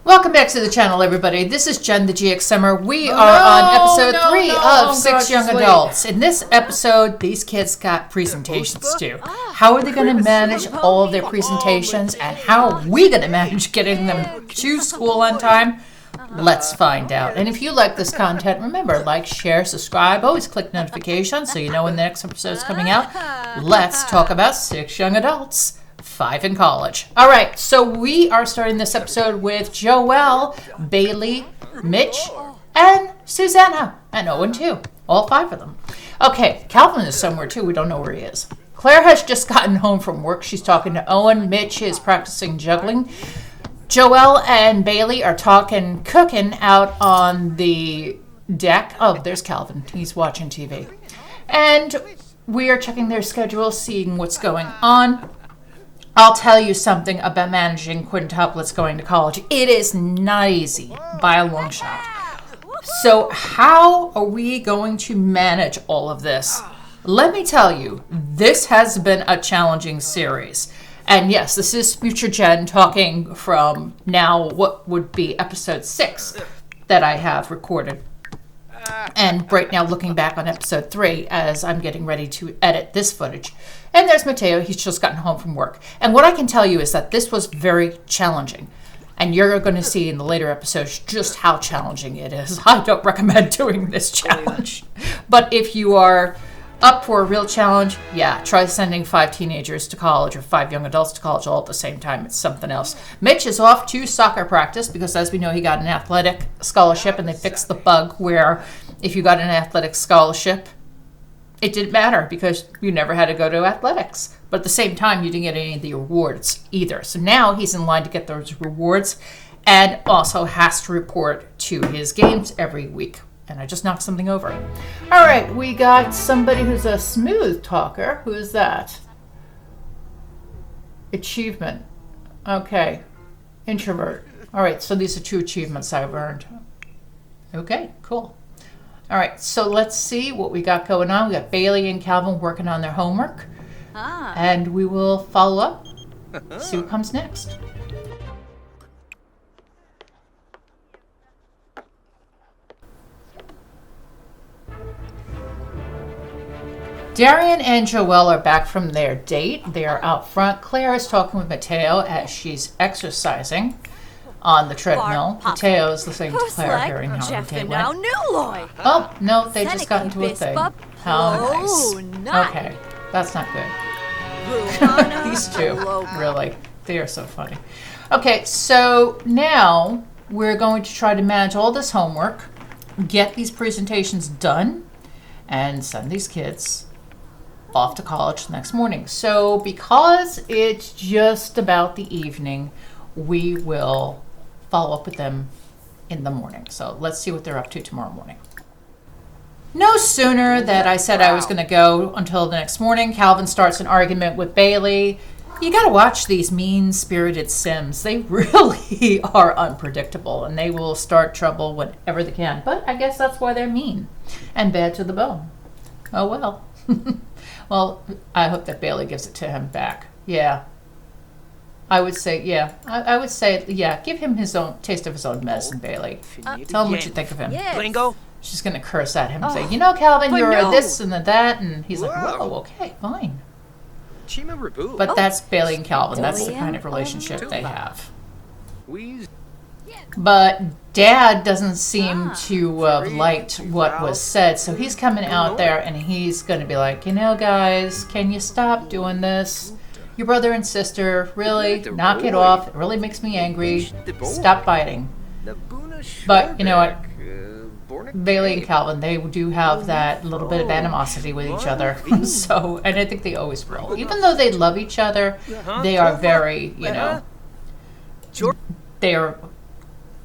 Welcome back to the channel, everybody. This is Jen, the GXSimmer. We are on episode 3 of Six Young Adults. In this episode, these kids got presentations to do. How are they going to manage all of their presentations, and how are we going to manage getting them to school on time? Let's find out. And if you like this content, remember, like, share, subscribe. Always click notifications so you know when the next episode is coming out. Let's talk about Six Young Adults. 5 in college. All right, so we are starting this episode with Joelle, Bailee, Mitch, and Suzanna, and Owen too. All 5 of them. Okay, Calvin is somewhere too. We don't know where he is. Claire has just gotten home from work. She's talking to Owen. Mitch is practicing juggling. Joelle and Bailee are cooking out on the deck. Oh, there's Calvin. He's watching TV. And we are checking their schedule, seeing what's going on. I'll tell you something about managing quintuplets going to college. It is not easy by a long shot. So how are we going to manage all of this? Let me tell you, this has been a challenging series. And yes, this is Future Jen talking from now what would be episode 6 that I have recorded. And right now looking back on episode 3 as I'm getting ready to edit this footage. And there's Mateo. He's just gotten home from work. And what I can tell you is that this was very challenging. And you're going to see in the later episodes just how challenging it is. I don't recommend doing this challenge. But if you are up for a real challenge, yeah, try sending 5 teenagers to college or 5 young adults to college all at the same time. It's something else. Mitch is off to soccer practice because, as we know, he got an athletic scholarship, and they fixed the bug where if you got an athletic scholarship, it didn't matter because you never had to go to athletics. But at the same time, you didn't get any of the rewards either. So now he's in line to get those rewards and also has to report to his games every week. And I just knocked something over. All right, we got somebody who's a smooth talker. Who is that? Achievement. Okay. Introvert. All right, so these are 2 achievements I've earned. Okay, cool. All right, so let's see what we got going on. We got Bailee and Calvin working on their homework. And we will follow up, see what comes next. Darian and Joelle are back from their date. They are out front. Claire is talking with Mateo as she's exercising on the treadmill. Mateo is listening to Claire hearing how the day went. Oh, no, they just got into a thing. How nice. Okay, that's not good. These 2, really, they are so funny. Okay, so now we're going to try to manage all this homework, get these presentations done, and send these kids off to college the next morning. So because it's just about the evening, we will follow up with them in the morning. So let's see what they're up to tomorrow morning. No sooner that I said I was going to go until the next morning, Calvin starts an argument with Bailee. You got to watch these mean-spirited Sims. They really are unpredictable, and they will start trouble whenever they can. But I guess that's why they're mean and bad to the bone. Oh, well. Well, I hope that Bailee gives it to him back. Yeah. I would say, yeah. I would say, yeah, give him his own taste of his own medicine, Bailee. Tell him what you think of him. Yes. She's going to curse at him and say, you know, Calvin, you're a this and a that. And he's like, whoa, okay, fine. But that's Bailee and Calvin. That's the kind of relationship they have. But Dad doesn't seem to have liked what was said, so he's coming out there and he's going to be like, you know, guys, can you stop doing this? Your brother and sister, really, knock it off. It really makes me angry. Stop fighting. But you know what? Bailee and Calvin, they do have that little bit of animosity with each other. So, and I think they always will. Even though they love each other, they are very, you know,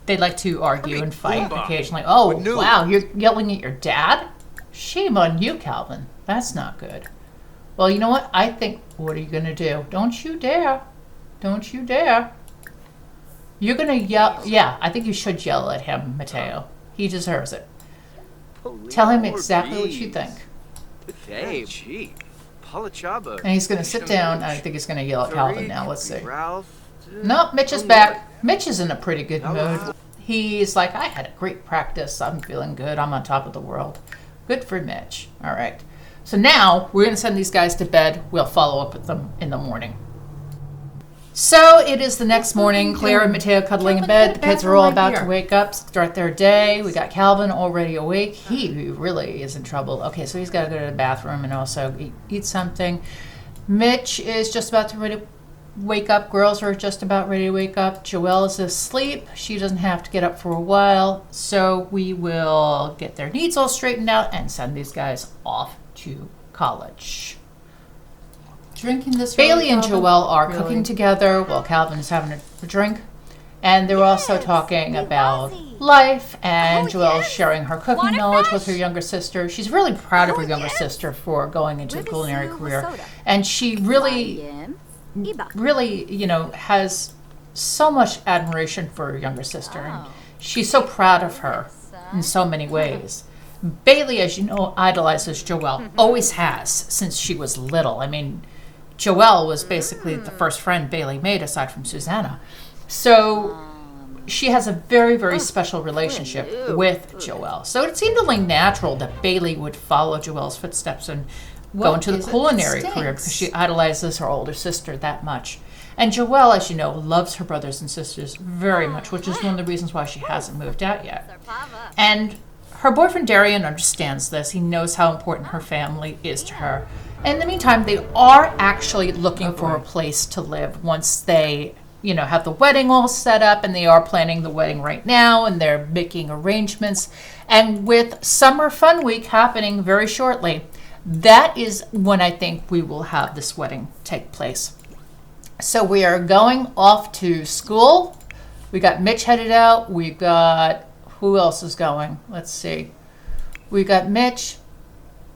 they like to argue and fight occasionally. Oh, wow, you're yelling at your dad? Shame on you, Calvin. That's not good. Well, you know what? I think, what are you going to do? Don't you dare. Don't you dare. You're going to yell. Yeah, I think you should yell at him, Mateo. He deserves it. Tell him exactly what you think. And he's going to sit down, and I think he's going to yell at Calvin now. Let's see. Nope, Mitch is back. Mitch is in a pretty good mood. He's like, I had a great practice. I'm feeling good. I'm on top of the world. Good for Mitch. All right. So now we're going to send these guys to bed. We'll follow up with them in the morning. So it is the next morning. Claire and Mateo cuddling in bed. The kids are all about to wake up, start their day. We got Calvin already awake. He really is in trouble. Okay, so he's got to go to the bathroom and also eat something. Mitch is just about to wake up. Girls are just about ready to wake up. Joelle is asleep. She doesn't have to get up for a while. So we will get their needs all straightened out and send these guys off to college. Drinking this. Bailee and Joelle are cooking together while Calvin is having a drink. And they're also talking about life, and Joelle's sharing her cooking knowledge with her younger sister. She's really proud of her younger sister for going into a culinary career. And she really, has so much admiration for her younger sister. And she's so proud of her in so many ways. Bailee, as you know, idolizes Joelle, always has since she was little. I mean, Joelle was basically the first friend Bailee made aside from Suzanna. So she has a very, very special relationship with Joelle. So it seemed only natural that Bailee would follow Joelle's footsteps and go into the culinary career because she idolizes her older sister that much. And Joelle, as you know, loves her brothers and sisters very much, which is one of the reasons why she hasn't moved out yet. And her boyfriend Darian understands this. He knows how important her family is to her. In the meantime, they are actually looking for a place to live once they, have the wedding all set up, and they are planning the wedding right now, and they're making arrangements. And with Summer Fun Week happening very shortly, that is when I think we will have this wedding take place. So we are going off to school. We got Mitch headed out. We got, who else is going? Let's see. We got Mitch,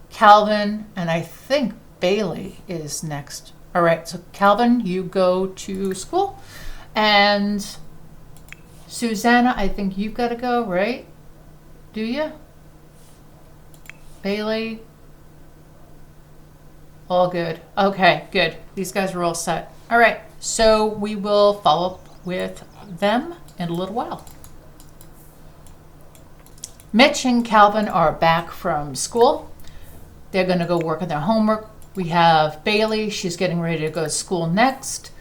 Calvin, and I think Bailee is next. All right, so Calvin, you go to school. And Suzanna, I think you've got to go, right? Do you? Bailee? All good. Okay, good. These guys are all set. All right, so we will follow up with them in a little while. Mitch and Calvin are back from school. They're going to go work on their homework. We have Bailee. She's getting ready to go to school next.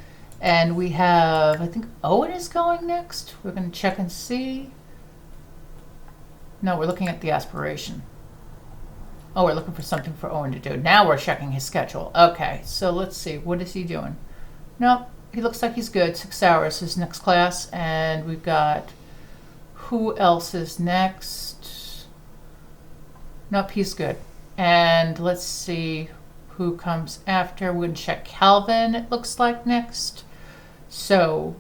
And we have, I think Owen is going next. We're going to check and see. No, we're looking at the aspiration. Oh, we're looking for something for Owen to do. Now we're checking his schedule. Okay, so let's see. What is he doing? Nope, he looks like he's good. 6 hours, his next class. And we've got, who else is next? Nope, he's good. And let's see who comes after. We're going to check Calvin, it looks like, next. So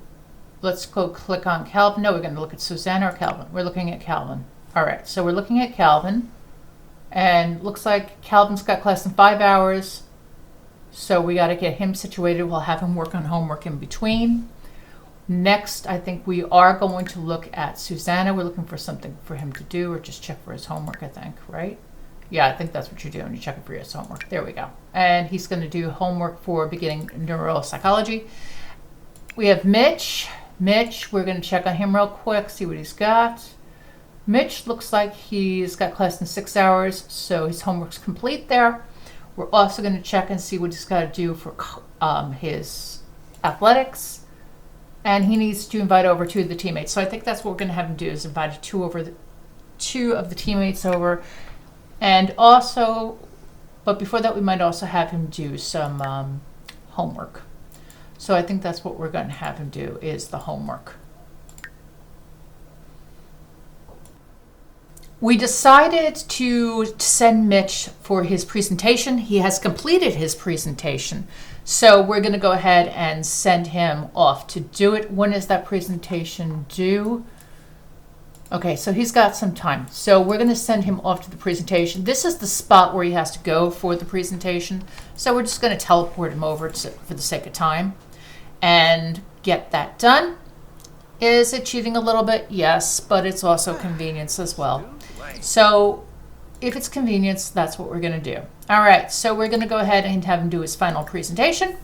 let's go click on Calvin. No, we're going to look at Suzanna or Calvin. We're looking at Calvin. All right, so we're looking at Calvin. And looks like Calvin's got class in 5 hours. So we got to get him situated. We'll have him work on homework in between. Next, I think we are going to look at Suzanna. We're looking for something for him to do or just check for his homework, I think, right? Yeah, I think that's what you're doing. You're checking for his homework. There we go. And he's going to do homework for beginning neuropsychology. We have Mitch. Mitch, we're going to check on him real quick, see what he's got. Mitch looks like he's got class in 6 hours, so his homework's complete there. We're also going to check and see what he's got to do for his athletics. And he needs to invite over 2 of the teammates. So I think that's what we're going to have him do, is invite 2 of the teammates over. And also, but before that, we might also have him do some homework. So I think that's what we're going to have him do, is the homework. We decided to send Mitch for his presentation. He has completed his presentation. So we're going to go ahead and send him off to do it. When is that presentation due? Okay, so he's got some time. So we're going to send him off to the presentation. This is the spot where he has to go for the presentation. So we're just going to teleport him over for the sake of time and get that done. Is it cheating a little bit? Yes, but it's also convenience as well. So if it's convenience, that's what we're going to do. All right, so we're going to go ahead and have him do his final presentation.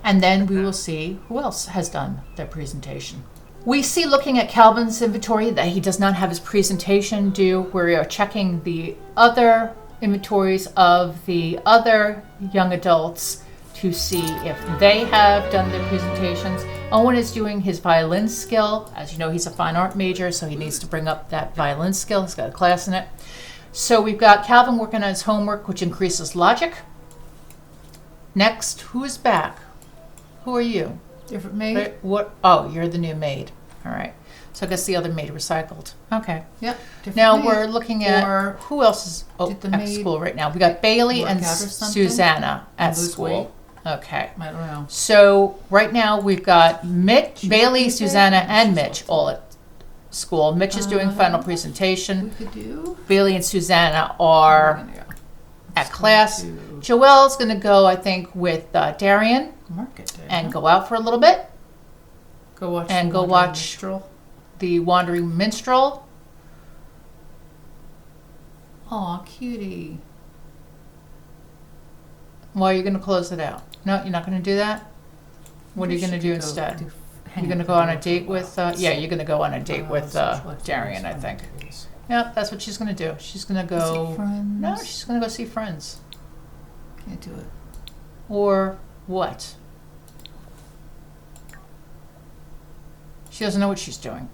And then we will see who else has done their presentation. We see, looking at Calvin's inventory, that he does not have his presentation due. We are checking the other inventories of the other young adults to see if they have done their presentations. Owen is doing his violin skill. As you know, he's a fine art major, so he needs to bring up that violin skill. He's got a class in it. So we've got Calvin working on his homework, which increases logic. Next, who is back? Who are you? Different maid? What? Oh, you're the new maid. All right. So I guess the other maid recycled. Okay. Yep. Now we're looking at who else is at school right now. We got Bailee and Suzanna at school. Okay. I don't know. So right now we've got Bailee, Suzanna, and Mitch all at school. Mitch is doing final presentation. Bailee and Suzanna are at class. Joelle's going to go, I think, with Darian and go out for a little bit. Go watch the Wandering Minstrel. Aw, cutie. Well, you're going to close it out. No, you're not going to do that? What are you going to do instead? You're going to go on a date with, you're going to go on a date with Darian, I think. Yep, that's what she's going to do. She's going to go, no, she's going to go see friends. Can't do it. Or what? She doesn't know what she's doing.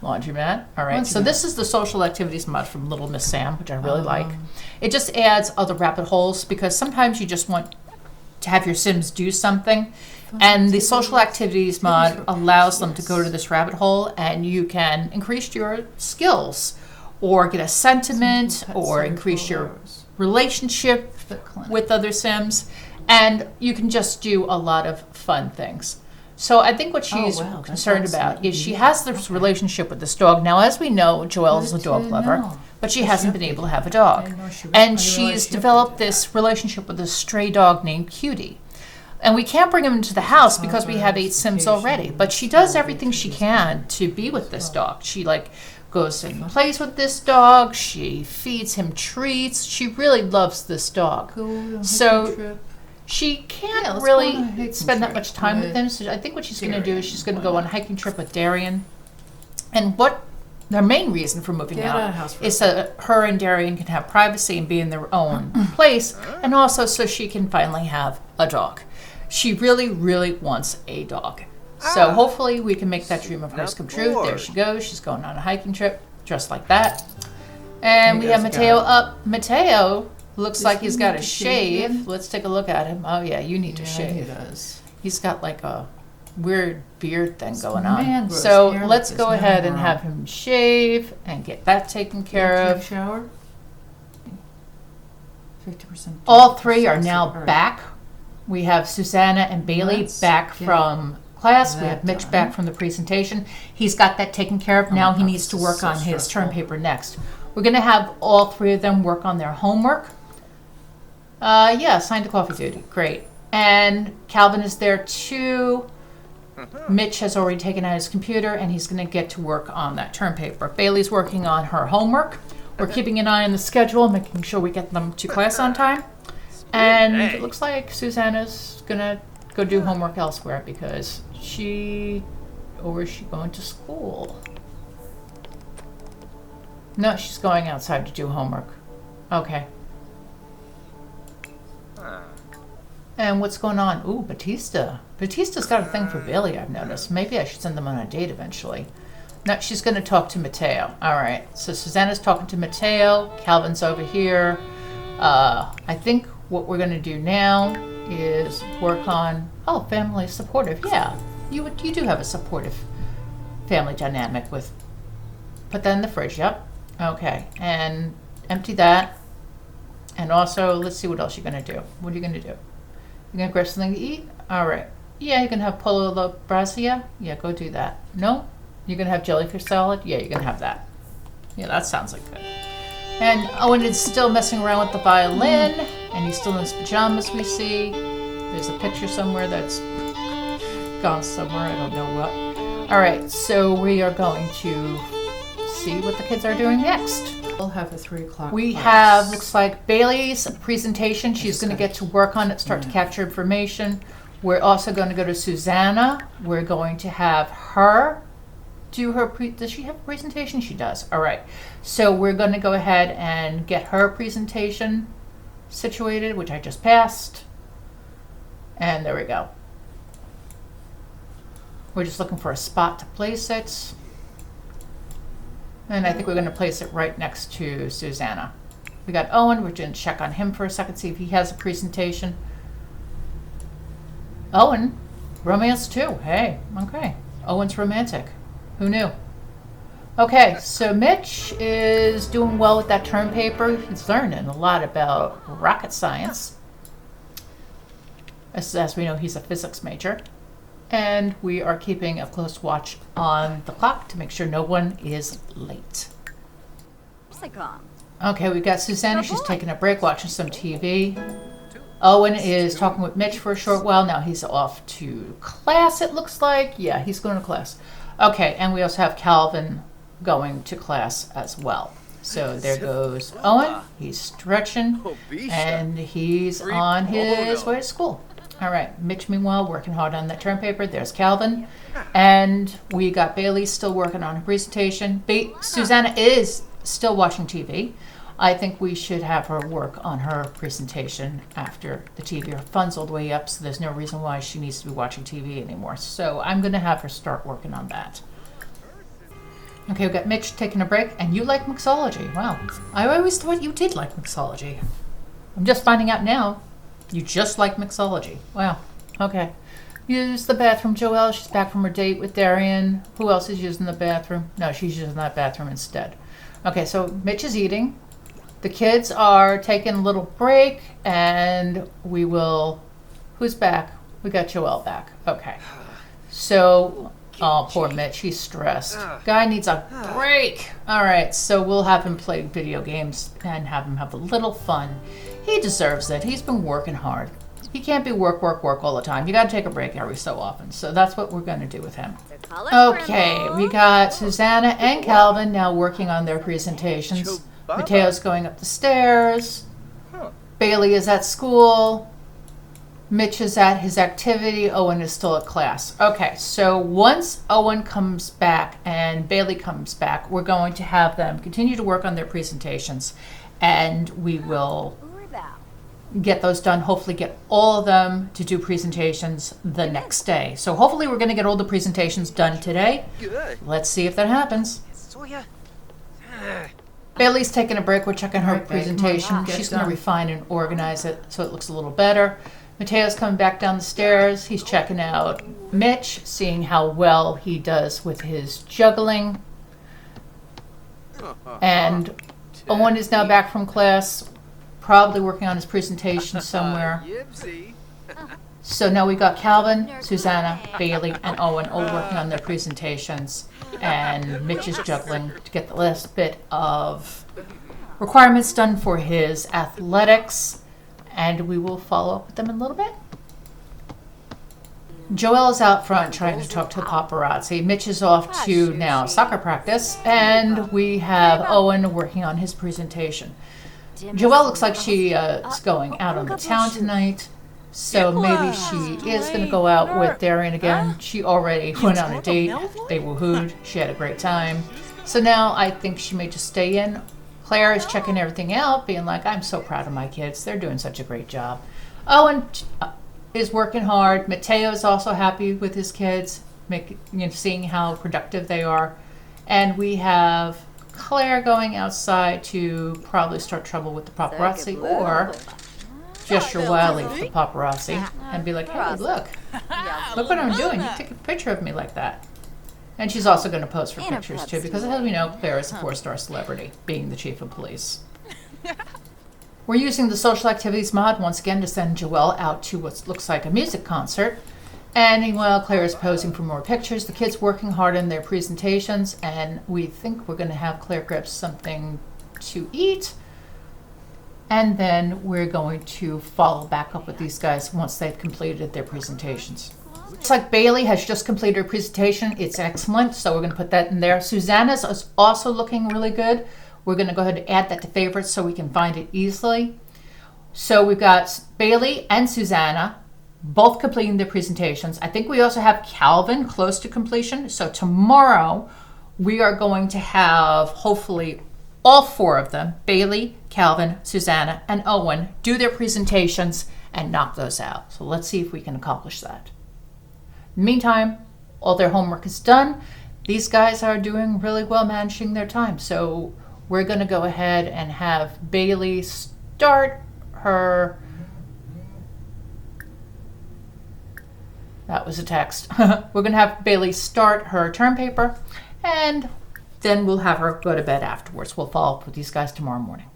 Laundromat. All right. So this is the social activities mod from Little Miss Sam, which I really like. It just adds other rabbit holes because sometimes you just want to have your Sims do something. And the social activities mod allows them to go to this rabbit hole, and you can increase your skills or get a sentiment or increase your relationship with other Sims. And you can just do a lot of fun things. So I think what she's concerned about is she has this relationship with this dog. Now, as we know, Joelle is a dog lover, but she hasn't been able to have a dog. And she's developed this relationship with a stray dog named Cutie. And we can't bring him into the house because we have 8 Sims already. But she does everything she can to be with this dog. She goes and plays with this dog. She feeds him treats. She really loves this dog. So she can't really spend that much time with him. So I think what she's going to do is she's going to go on a hiking trip with Darian. And what their main reason for moving out is so her and Darian can have privacy and be in their own place, and also so she can finally have a dog. She really, really wants a dog. So hopefully we can make that dream of hers come true. There she goes. She's going on a hiking trip dressed like that. And we have Mateo up. Mateo looks like he's got a shave. Let's take a look at him. Oh, yeah, you need to shave. He does. He's got like a weird beard thing going on. So let's go ahead and have him shave and get that taken care of. Shower? 50%. All 3 are now back. We have Suzanna and Bailee back from class. We have Mitch back from the presentation. He's got that taken care of. Now he needs to work on his term paper next. We're going to have all 3 of them work on their homework. Signed to coffee duty. Great. And Calvin is there too. Mitch has already taken out his computer and he's going to get to work on that term paper. Bailey's working on her homework. We're keeping an eye on the schedule, making sure we get them to class on time. And it looks like Susanna's going to go do homework elsewhere because is she going to school? No, she's going outside to do homework. Okay. And what's going on? Ooh, Batista. Batista's got a thing for Bailee, I've noticed. Maybe I should send them on a date eventually. No, she's going to talk to Mateo. All right. So Susanna's talking to Mateo. Calvin's over here. I think what we're going to do now is work on, family supportive. Yeah, you do have a supportive family dynamic with, put that in the fridge. Yep. Okay. And empty that. And also, let's see what else you're going to do. What are you going to do? You're going to grab something to eat? All right. Yeah, you can have pollo alla brasia. Yeah, go do that. No? You're going to have jellyfish salad? Yeah, you're going to have that. Yeah, that sounds like good. And Owen is still messing around with the violin, and he's still in his pajamas, we see. There's a picture somewhere that's gone somewhere. I don't know what. All right, so we are going to see what the kids are doing next. We'll have a 3 o'clock We class. have, looks like, Bailey's presentation. She's going to get to work on it, start to capture information. We're also going to go to Suzanna. We're going to have her do her, does she have a presentation? She does. All right. So we're going to go ahead and get her presentation situated, which I just passed. And there we go. We're just looking for a spot to place it. And I think we're going to place it right next to Suzanna. We got Owen. We're going to check on him for a second, see if he has a presentation. Owen, romance too. Hey, okay. Owen's romantic. Who knew? Okay, so Mitch is doing well with that term paper. He's learning a lot about rocket science. As we know, he's a physics major. And we are keeping a close watch on the clock to make sure no one is late. Okay, we've got Susanna. She's taking a break, watching some TV. Owen is talking with Mitch for a short while. Now he's off to class, it looks like. Yeah, he's going to class. Okay, and we also have Calvin going to class as well. So there goes Owen. He's stretching, and he's on his way to school. All right, Mitch, meanwhile, working hard on that term paper. There's Calvin. And we got Bailee still working on her presentation. Susanna is still watching TV. I think we should have her work on her presentation after the TV. Her fun's all the way up, so there's no reason why she needs to be watching TV anymore. So I'm going to have her start working on that. Okay, we've got Mitch taking a break. And you like mixology. Wow. I always thought you did like mixology. I'm just finding out now. You just like mixology. Wow. Okay. Use the bathroom, Joelle. She's back from her date with Darian. Who else is using the bathroom? No, she's using that bathroom instead. Okay, so Mitch is eating. The kids are taking a little break, and we will... Who's back? We got Joelle back. Okay. So, oh, poor Mitch. He's stressed. Guy needs a break. All right, so we'll have him play video games and have him have a little fun. He deserves it. He's been working hard. He can't be work all the time. You got to take a break every so often. So that's what we're going to do with him. Okay, we got Susanna and Calvin now working on their presentations. Mateo's going up the stairs. Bailee is at school. Mitch is at his activity. Owen is still at class. Okay, so once Owen comes back and Bailee comes back, we're going to have them continue to work on their presentations. And we will get those done, hopefully get all of them to do presentations the next day. So hopefully we're going to get all the presentations done today. Let's see if that happens. Bailee's taking a break. We're checking her presentation. She's going to refine and organize it so it looks a little better. Mateo's coming back down the stairs. He's checking out Mitch, seeing how well he does with his juggling. And Owen is now back from class, probably working on his presentation somewhere. So now we got Calvin, Susanna, Bailee, and Owen all working on their presentations. And Mitch is juggling to get the last bit of requirements done for his athletics. And we will follow up with them in a little bit. Joelle is out front trying to talk to the paparazzi. Mitch is off to now soccer practice. And we have Owen working on his presentation. Joelle looks like she is going out on the town tonight. So maybe she is going to go out with Darian again. She already went on a date. They woohooed. She had a great time. So now I think she may just stay in. Claire is checking everything out, being like, I'm so proud of my kids. They're doing such a great job. Owen is working hard. Mateo is also happy with his kids, seeing how productive they are. And we have Claire going outside to probably start trouble with the paparazzi or gesture wildly for the paparazzi and be like, hey, look what I'm doing. You take a picture of me like that. And she's also going to pose for pictures too, because as we know, Claire is a 4-star celebrity, being the chief of police. We're using the social activities mod once again to send Joelle out to what looks like a music concert. And while Claire is posing for more pictures, the kids working hard on their presentations, and we think we're going to have Claire grab something to eat. And then we're going to follow back up with these guys once they've completed their presentations. Looks like Bailee has just completed her presentation. It's excellent, so we're going to put that in there. Susanna's is also looking really good. We're going to go ahead and add that to favorites so we can find it easily. So we've got Bailee and Suzanna both completing their presentations. I think we also have Calvin close to completion. So tomorrow we are going to have hopefully all 4 of them, Bailee, Calvin, Suzanna, and Owen, do their presentations and knock those out. So let's see if we can accomplish that. Meantime, all their homework is done. These guys are doing really well managing their time. So we're going to go ahead and have Bailee start her... That was a text. We're going to have Bailee start her term paper, and then we'll have her go to bed afterwards. We'll follow up with these guys tomorrow morning.